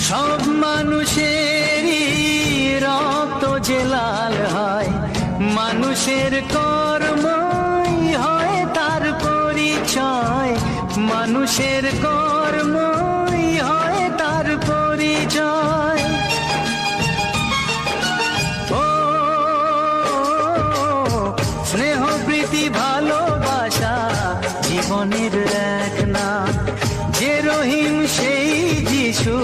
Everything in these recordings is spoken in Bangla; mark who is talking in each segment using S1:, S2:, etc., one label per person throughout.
S1: সব মানুষেরই রক্ত যে লাল হয়, মানুষের কর্মই হয় তার পরিচয়, মানুষের কর্মই হয় তার পরিচয়। ও স্নেহ প্রীতি ভালোবাসা জীবনের এক নাম, যে রহিম সেই যিশু,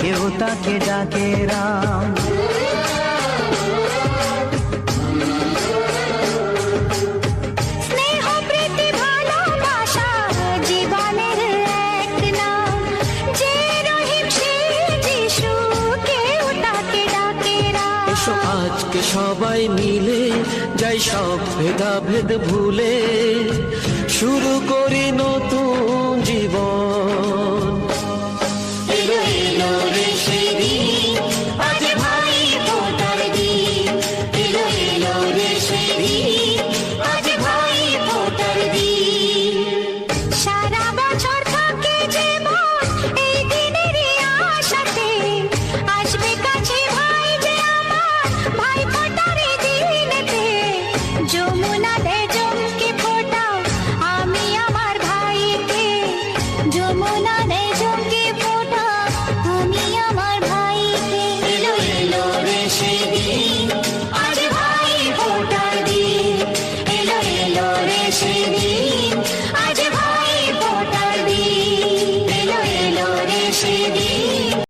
S1: কেউ তাকে ডাকে রাম।
S2: স্নেহ প্রীতি ভালোবাসা জীবনের এক নাম, যে রহিম সেই যিশু, কেউ তাকে ডাকে রাম।
S1: এসো আজকে সবাই মিলে যাই সব ভেদাভেদ ভুলে, শুরু করি নতুন জীবন।